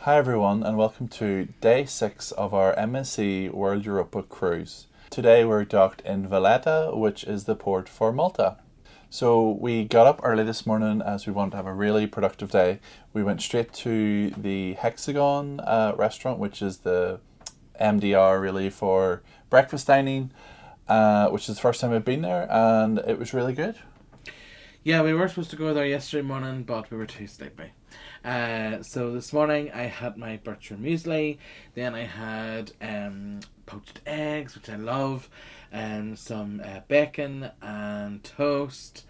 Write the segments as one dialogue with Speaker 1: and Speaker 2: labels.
Speaker 1: Hi everyone and welcome to day 6 of our MSC World Europa cruise. Today we're docked in Valletta, which is the port for Malta. So we got up early this morning as we wanted to have a really productive day. We went straight to the Hexagon restaurant, which is the MDR really for breakfast dining, which is the first time I've been there, and it was really good.
Speaker 2: Yeah, we were supposed to go there yesterday morning, but we were too sleepy. So this morning I had my Berkshire muesli, then I had poached eggs, which I love, and some bacon and toast.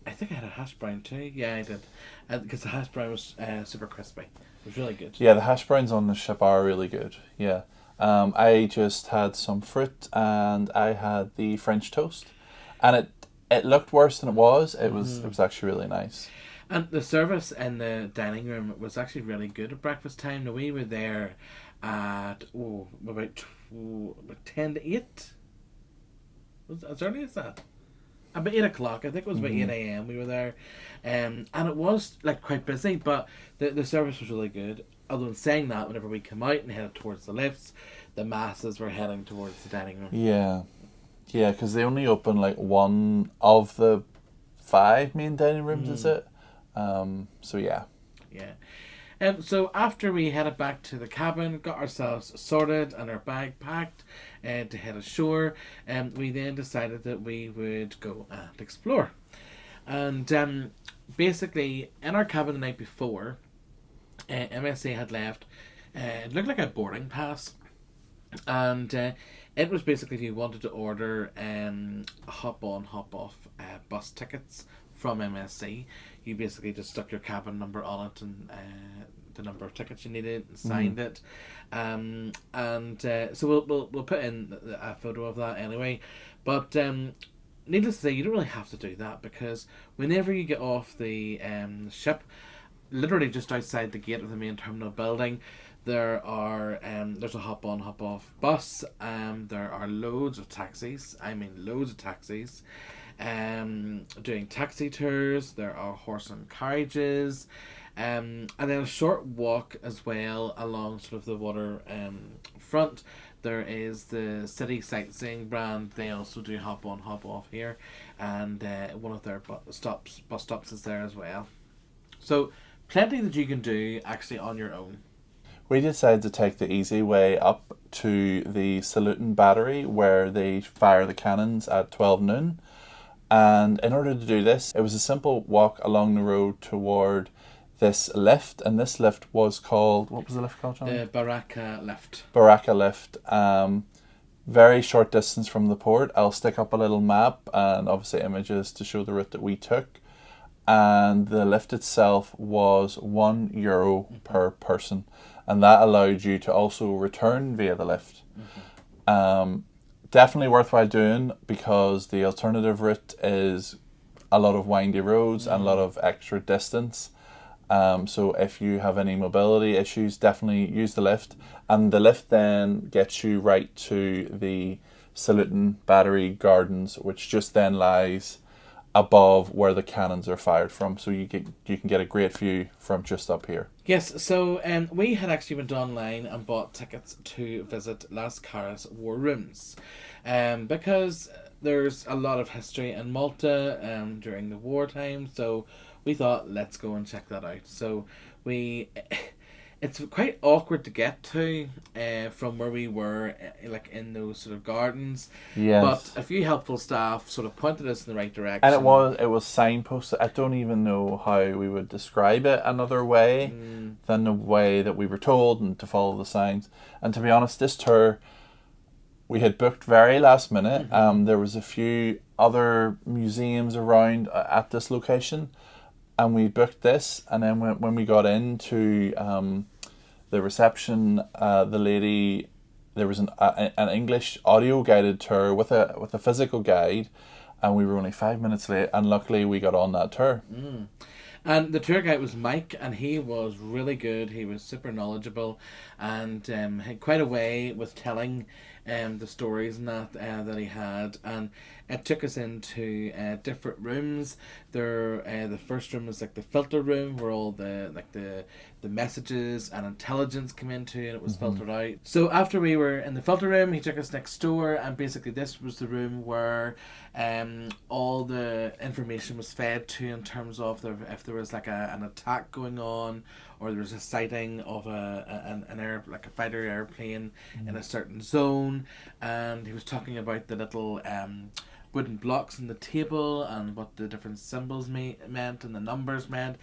Speaker 2: I think I had a hash brown too. Yeah, I did, because the hash brown was super crispy. It was really good.
Speaker 1: Yeah, the hash browns on the ship are really good. Yeah. I just had some fruit and I had the French toast, and it looked worse than it was. It was actually really nice.
Speaker 2: And the service in the dining room was actually really good at breakfast time. Now, we were there at about 10 to 8. Was it as early as that? About 8 o'clock. I think it was about 8 a.m. we were there. And it was like quite busy, but the service was really good. Although in saying that, whenever we came out and headed towards the lifts, the masses were heading towards the dining room.
Speaker 1: Yeah. Yeah, because they only open like one of the 5 main dining rooms, is it? So yeah.
Speaker 2: Yeah. So after we headed back to the cabin, got ourselves sorted and our bag packed to head ashore, we then decided that we would go and explore. And basically, in our cabin the night before, MSC had left, it looked like a boarding pass. And it was basically if you wanted to order hop on, hop off bus tickets from MSC, you basically just stuck your cabin number on it and the number of tickets you needed and signed it. So we'll put in a photo of that anyway. But needless to say, you don't really have to do that, because whenever you get off the ship, literally just outside the gate of the main terminal building, there's a hop on, hop off bus. There are loads of taxis. Doing taxi tours. There are horse and carriages, and then a short walk as well along sort of the water front. There is the city sightseeing brand. They also do hop on, hop off here, and one of their bus stops is there as well. So plenty that you can do actually on your own.
Speaker 1: We decided to take the easy way up to the Luton Battery, where they fire the cannons at 12 noon. And in order to do this, it was a simple walk along the road toward this lift. And this lift was called, what was the lift called, John?
Speaker 2: The Baraka lift.
Speaker 1: Baraka lift. Very short distance from the port. I'll stick up a little map and obviously images to show the route that we took. And the lift itself was €1 per person. And that allowed you to also return via the lift. Definitely worthwhile doing, because the alternative route is a lot of windy roads and a lot of extra distance. So if you have any mobility issues, definitely use the lift. And the lift then gets you right to the Luton Battery Gardens, which just then lies above where the cannons are fired from, so you can get a great view from just up here.
Speaker 2: Yes, so we had actually went online and bought tickets to visit Malta War Rooms, because there's a lot of history in Malta during the wartime, so we thought, let's go and check that out. So it's quite awkward to get to from where we were, like in those sort of gardens.
Speaker 1: Yes.
Speaker 2: But a few helpful staff sort of pointed us in the right direction.
Speaker 1: And it was signposted. I don't even know how we would describe it another way than the way that we were told, and to follow the signs. And to be honest, this tour we had booked very last minute. There was a few other museums around at this location, and we booked this, and then when we got into the reception, the lady, there was an English audio guided tour with a physical guide, and we were only 5 minutes late, and luckily we got on that tour.
Speaker 2: And the tour guide was Mike, and he was really good. He was super knowledgeable, and had quite a way with telling the stories and that he had, and it took us into different rooms. The first room was like the filter room, where all the messages and intelligence came into, and it was filtered out. So after we were in the filter room, he took us next door, and basically this was the room where all the information was fed to, in terms of if there was like an attack going on, or there was a sighting of like a fighter airplane in a certain zone. And he was talking about the little wooden blocks on the table, and what the different symbols meant and the numbers meant.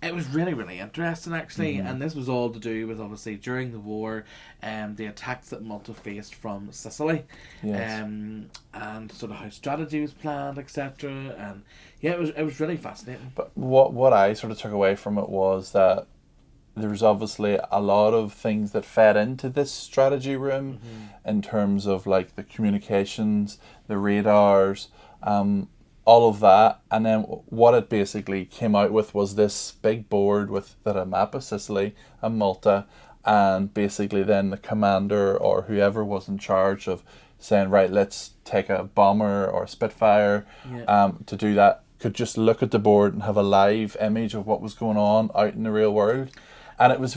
Speaker 2: It was really, really interesting, actually. And this was all to do with, obviously, during the war, the attacks that Malta faced from Sicily.
Speaker 1: Yes.
Speaker 2: And sort of how strategy was planned, etc. And yeah, it was really fascinating.
Speaker 1: But what I sort of took away from it was that there's obviously a lot of things that fed into this strategy room, in terms of like the communications, the radars, all of that. And then what it basically came out with was this big board with a map of Sicily and Malta, and basically then the commander or whoever was in charge of saying, right, let's take a bomber or a Spitfire, to do that, could just look at the board and have a live image of what was going on out in the real world. And it was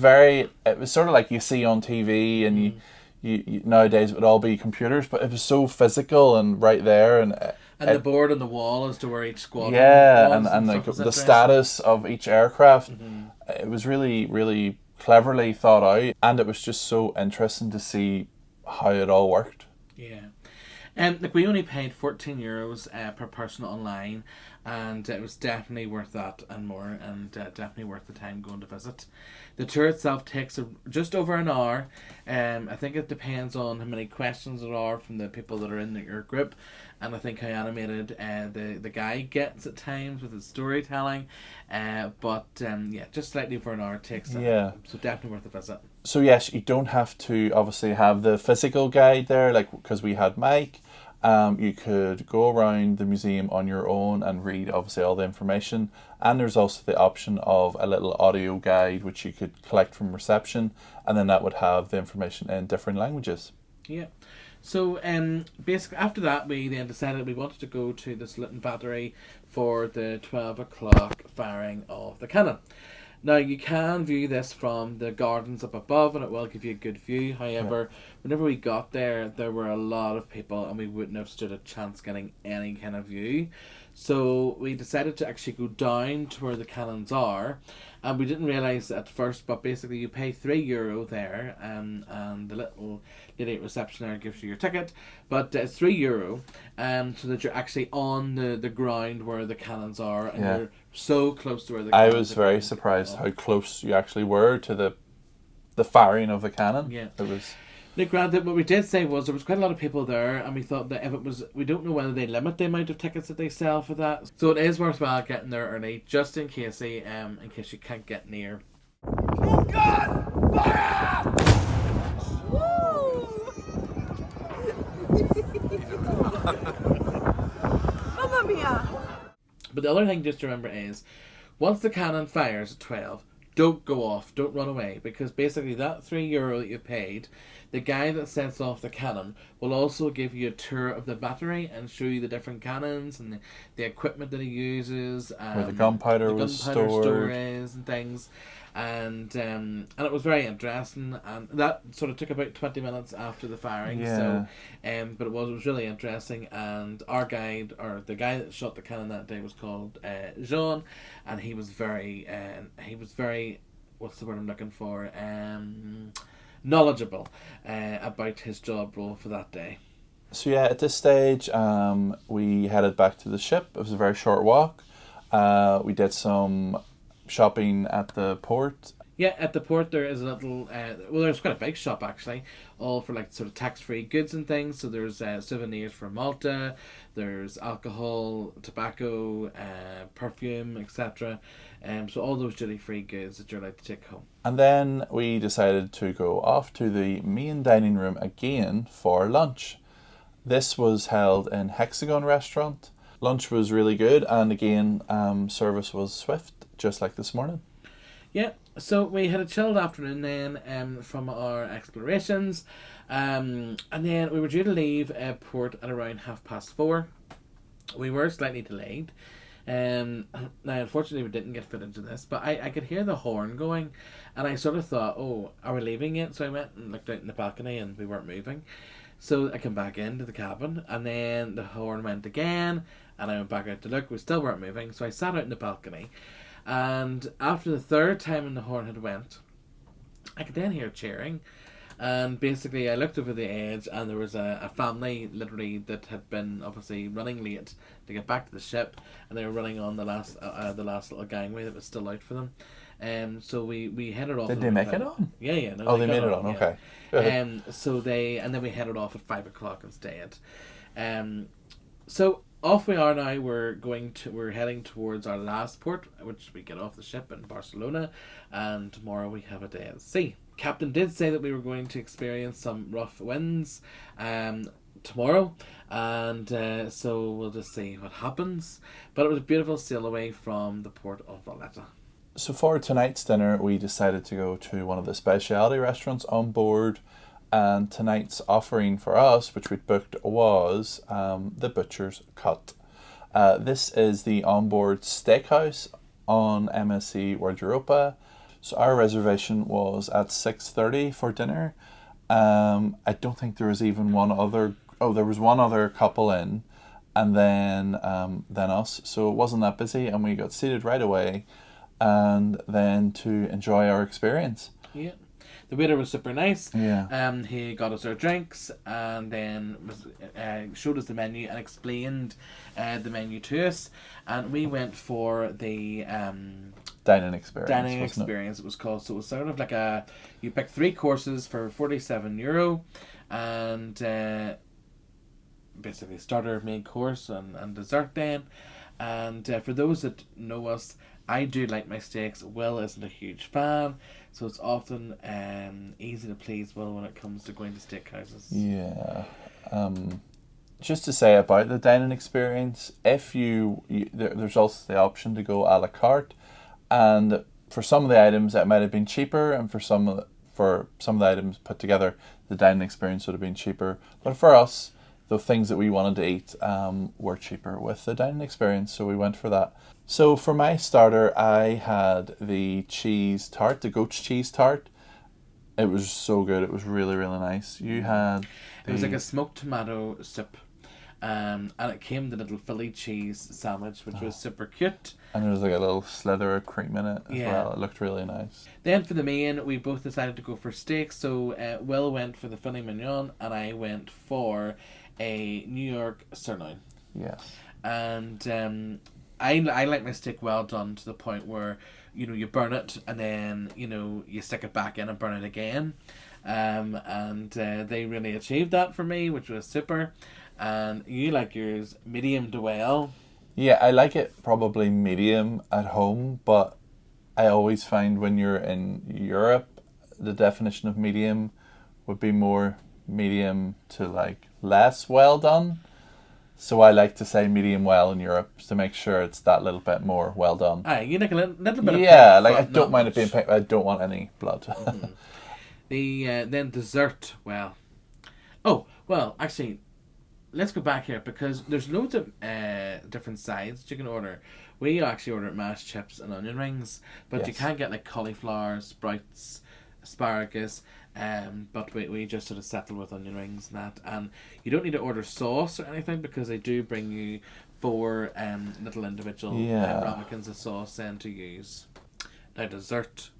Speaker 1: sort of like you see on TV, and you nowadays it would all be computers, but it was so physical and right there, and
Speaker 2: the board on the wall as to where each squadron
Speaker 1: was,
Speaker 2: was,
Speaker 1: and like the status of each aircraft. It was really, really cleverly thought out, and it was just so interesting to see how it all worked.
Speaker 2: Yeah. Like, we only paid €14 per person online, and it was definitely worth that and more, and definitely worth the time going to visit. The tour itself takes just over an hour. I think it depends on how many questions there are from the people that are in your group, and I think how animated the guide gets at times with his storytelling. But just slightly over an hour it takes. So definitely worth a visit.
Speaker 1: So yes, you don't have to obviously have the physical guide there, like, because we had Mike. You could go around the museum on your own and read obviously all the information, and there's also the option of a little audio guide which you could collect from reception, and then that would have the information in different languages.
Speaker 2: Yeah. So basically after that we then decided we wanted to go to this Luton Battery for the 12 o'clock firing of the cannon. Now, you can view this from the gardens up above, and it will give you a good view. However, whenever we got there were a lot of people, and we wouldn't have stood a chance getting any kind of view. So we decided to actually go down to where the cannons are, and we didn't realise at first, but basically you pay €3 there, and the little lady at reception there gives you your ticket, but it's €3, so that you're actually on the ground where the cannons are, and you're so close to where the cannons are.
Speaker 1: I was very surprised how close you actually were to the firing of the cannon.
Speaker 2: Yeah.
Speaker 1: It was...
Speaker 2: Like, granted, what we did say was there was quite a lot of people there, and we thought that if it was, we don't know whether they limit the amount of tickets that they sell for that. So it is worthwhile getting there early, just in case you can't get near.
Speaker 3: Oh God! Fire! Mamma mia!
Speaker 2: But the other thing just to remember is, once the cannon fires at 12, don't go off, don't run away, because basically that €3 that you've paid, the guy that sets off the cannon will also give you a tour of the battery and show you the different cannons and the equipment that he uses,
Speaker 1: where the gunpowder was stored
Speaker 2: and things. And it was very interesting, and that sort of took about 20 minutes after the firing. So but it was really interesting, and our guide, or the guy that shot the cannon that day, was called Jean, and he was very what's the word I'm looking for, knowledgeable about his job role for that day.
Speaker 1: So at this stage we headed back to the ship. It was a very short walk. We did some shopping at the port.
Speaker 2: Yeah, at the port there is a little, there's quite a big shop actually, all for like sort of tax-free goods and things. So there's souvenirs from Malta, there's alcohol, tobacco, perfume, etc. So all those duty-free goods that you're allowed to take home.
Speaker 1: And then we decided to go off to the main dining room again for lunch. This was held in Hexagon Restaurant. Lunch was really good, and again, service was swift, just like this morning.
Speaker 2: Yeah, so we had a chilled afternoon then from our explorations. And then we were due to leave port at around 4:30. We were slightly delayed. Now, unfortunately, we didn't get footage of this, but I could hear the horn going, and I sort of thought, oh, are we leaving yet? So I went and looked out in the balcony, and we weren't moving. So I came back into the cabin, and then the horn went again, and I went back out to look. We still weren't moving, so I sat out in the balcony, and after the third time when the horn had went, I could then hear cheering. And basically, I looked over the edge, and there was a family literally that had been obviously running late to get back to the ship, and they were running on the last little gangway that was still out for them. So we headed off.
Speaker 1: Did they make it on?
Speaker 2: Yeah, yeah. No,
Speaker 1: Oh, they made it on.
Speaker 2: Yeah.
Speaker 1: Okay.
Speaker 2: So then we headed off at 5:00 instead. So off we are now. We're heading towards our last port, which we get off the ship in Barcelona, and tomorrow we have a day at sea. Captain did say that we were going to experience some rough winds tomorrow, and so we'll just see what happens. But it was a beautiful sail away from the port of Valletta.
Speaker 1: So for tonight's dinner, we decided to go to one of the specialty restaurants on board, and tonight's offering for us, which we'd booked, was the Butcher's Cut. This is the onboard steakhouse on MSC World Europa. So our reservation was at 6:30 for dinner. I don't think there was even one other. Oh, there was one other couple in, and then us. So it wasn't that busy, and we got seated right away, and then to enjoy our experience.
Speaker 2: Yeah. The waiter was super nice.
Speaker 1: Yeah.
Speaker 2: He got us our drinks, and then showed us the menu and explained the menu to us, and we went for the
Speaker 1: dining experience.
Speaker 2: It was called. So it was sort of like you pick 3 courses for €47, and basically starter, main course, and dessert then. And for those that know us, I do like my steaks. Will isn't a huge fan, so it's often easy to please Will when it comes to going to steakhouses.
Speaker 1: Yeah. Just to say about the dining experience, if there's also the option to go a la carte, and for some of the items it might have been cheaper, and for some of the items put together, the dining experience would have been cheaper. But for us, the things that we wanted to eat were cheaper with the dining experience, so we went for that. So for my starter, I had the cheese tart, the goat's cheese tart. It was so good. It was really, really nice. You had...
Speaker 2: It was like a smoked tomato soup. And it came the little Philly cheese sandwich, which was super cute.
Speaker 1: And there was like a little slither of cream in it as well. It looked really nice.
Speaker 2: Then for the main, we both decided to go for steak. So Will went for the filet mignon, and I went for a New York sirloin.
Speaker 1: Yes.
Speaker 2: And I like my steak well done, to the point where, you burn it, and then, you stick it back in and burn it again. And they really achieved that for me, which was super. And you like yours medium to well.
Speaker 1: Yeah, I like it probably medium at home, but I always find when you're in Europe, the definition of medium would be more medium to like less well done. So I like to say medium well in Europe to make sure it's that little bit more well done.
Speaker 2: You like a little bit of
Speaker 1: yeah,
Speaker 2: pink,
Speaker 1: like I don't mind it being pink. I don't want any blood.
Speaker 2: Mm-hmm. The then dessert, actually, let's go back here, because there's loads of different sides that you can order. We actually ordered mashed chips and onion rings, but you can't get like cauliflower, sprouts, asparagus, but we just sort of settled with onion rings and that. And you don't need to order sauce or anything, because they do bring you 4 little individual ramekins of sauce then to use. Now dessert.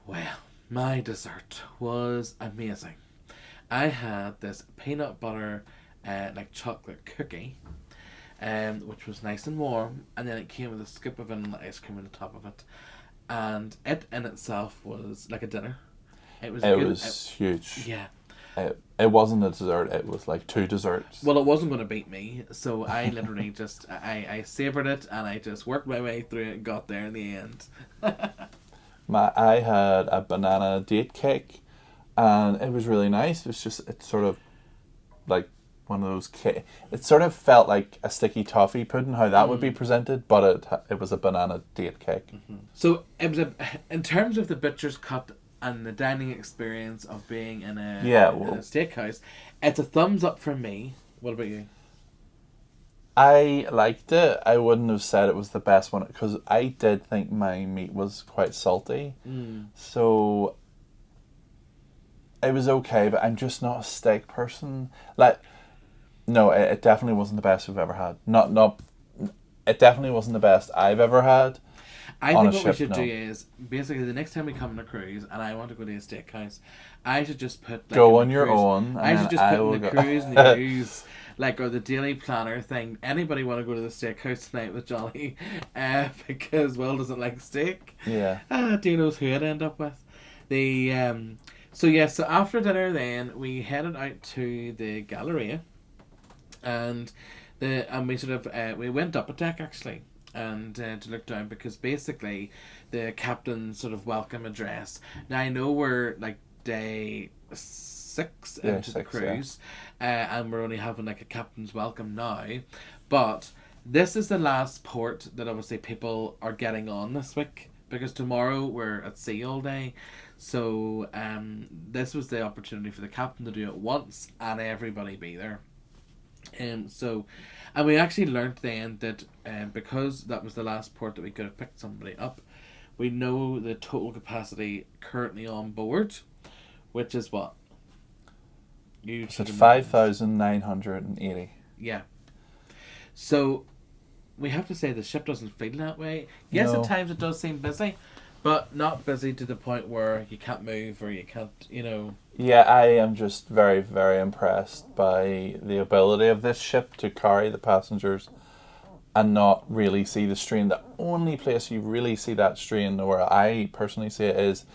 Speaker 2: Well, my dessert was amazing. I had this peanut butter like chocolate cookie, which was nice and warm, and then it came with a scoop of vanilla ice cream on the top of it, and it in itself was like a dinner. It was
Speaker 1: huge.
Speaker 2: Yeah.
Speaker 1: It wasn't a dessert, it was like 2 desserts.
Speaker 2: Well, it wasn't going to beat me, so I literally just I savoured it, and I just worked my way through it and got there in the end.
Speaker 1: I had a banana date cake, and it was really nice. It's sort of like one of those it sort of felt like a sticky toffee pudding, how that would be presented, but it was a banana date cake.
Speaker 2: So it was in terms of the butcher's cut and the dining experience of being in a steakhouse, it's a thumbs up for me. What about you?
Speaker 1: I liked it. I wouldn't have said it was the best one because I did think my meat was quite salty. So it was okay, but I'm just not a steak person. Like, no, it definitely wasn't the best we've ever had. It definitely wasn't the best I've ever had.
Speaker 2: I think what we should do is basically the next time we come on a cruise and I want to go to a steakhouse, I should just put like,
Speaker 1: go on your own.
Speaker 2: I should just put in the cruise news, like, or the daily planner thing. Anybody want to go to the steakhouse tonight with Johnny? Because Will doesn't like steak.
Speaker 1: Yeah.
Speaker 2: Who knows who I'd end up with? So after dinner then we headed out to the Galleria, and we sort of we went up a deck actually. And to look down, because basically the captain's sort of welcome address. Now I know we're like day 6 into the cruise, and we're only having like a captain's welcome now, but this is the last port that obviously people are getting on this week, because tomorrow we're at sea all day. So this was the opportunity for the captain to do it once and everybody be there. And we actually learnt then that because that was the last port that we could have picked somebody up, we know the total capacity currently on board, which is what?
Speaker 1: It's at 5,980.
Speaker 2: Yeah. So we have to say the ship doesn't feel that way. Yes,
Speaker 1: No.
Speaker 2: At times it does seem busy, but not busy to the point where you can't move or you can't,
Speaker 1: Yeah, I am just very, very impressed by the ability of this ship to carry the passengers and not really see the strain. The only place you really see that strain, where I personally see it, is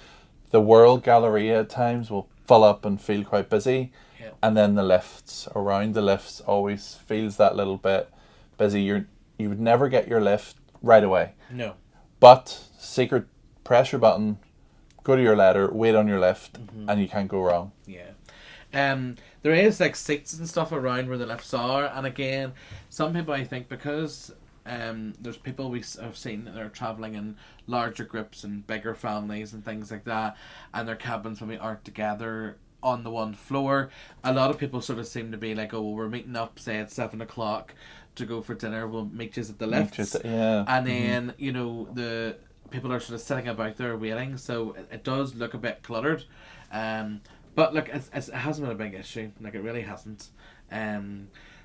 Speaker 1: the World Galleria at times will fill up and feel quite busy.
Speaker 2: Yeah.
Speaker 1: And then the lifts, around the lifts, always feels that little bit busy. You would never get your lift right away.
Speaker 2: No.
Speaker 1: But secret press your button, go to your ladder, wait on your lift, and you can't go wrong.
Speaker 2: Yeah. There is like seats and stuff around where the lifts are, and again, some people, I think, because there's people we have seen that are travelling in larger groups and bigger families and things like that, and their cabins maybe aren't together on the one floor. A lot of people sort of seem to be like, oh well, we're meeting up say at 7 o'clock to go for dinner, we'll meet you at the lifts. And then the people are sort of sitting about there waiting, so it does look a bit cluttered. But look, it hasn't been a big issue. Like, it really hasn't.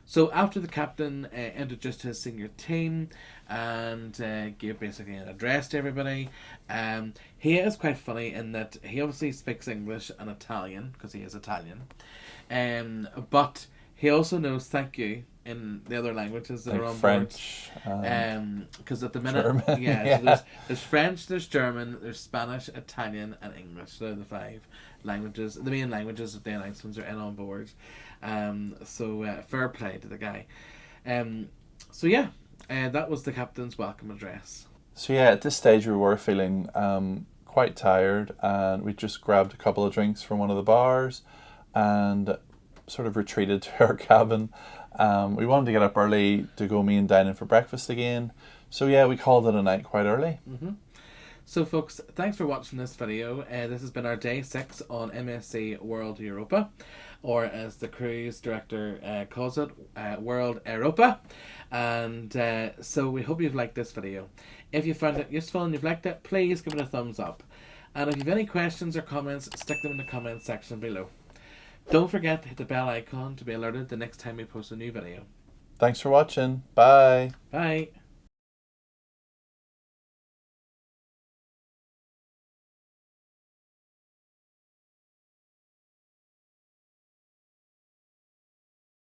Speaker 2: So after the captain introduced his senior team and gave basically an address to everybody, he is quite funny in that he obviously speaks English and Italian, because he is Italian. But he also knows thank you in the other languages that
Speaker 1: like
Speaker 2: are on
Speaker 1: French,
Speaker 2: board. Because at the minute,
Speaker 1: German,
Speaker 2: so there's French, there's German, there's Spanish, Italian, and English. So they're the 5 languages, the main languages that the announcements are in on board. So fair play to the guy. That was the captain's welcome address.
Speaker 1: So yeah, at this stage we were feeling quite tired, and we just grabbed a couple of drinks from one of the bars and sort of retreated to our cabin. We wanted to get up early to go meet and dine in for breakfast again. So yeah, we called it a night quite early.
Speaker 2: So folks, thanks for watching this video. This has been our day 6 on MSC World Europa, or as the cruise director calls it, World Europa. And so we hope you've liked this video. If you found it useful and you've liked it, please give it a thumbs up. And if you have any questions or comments, stick them in the comments section below. Don't forget to hit the bell icon to be alerted the next time we post a new video.
Speaker 1: Thanks for watching. Bye.
Speaker 2: Bye.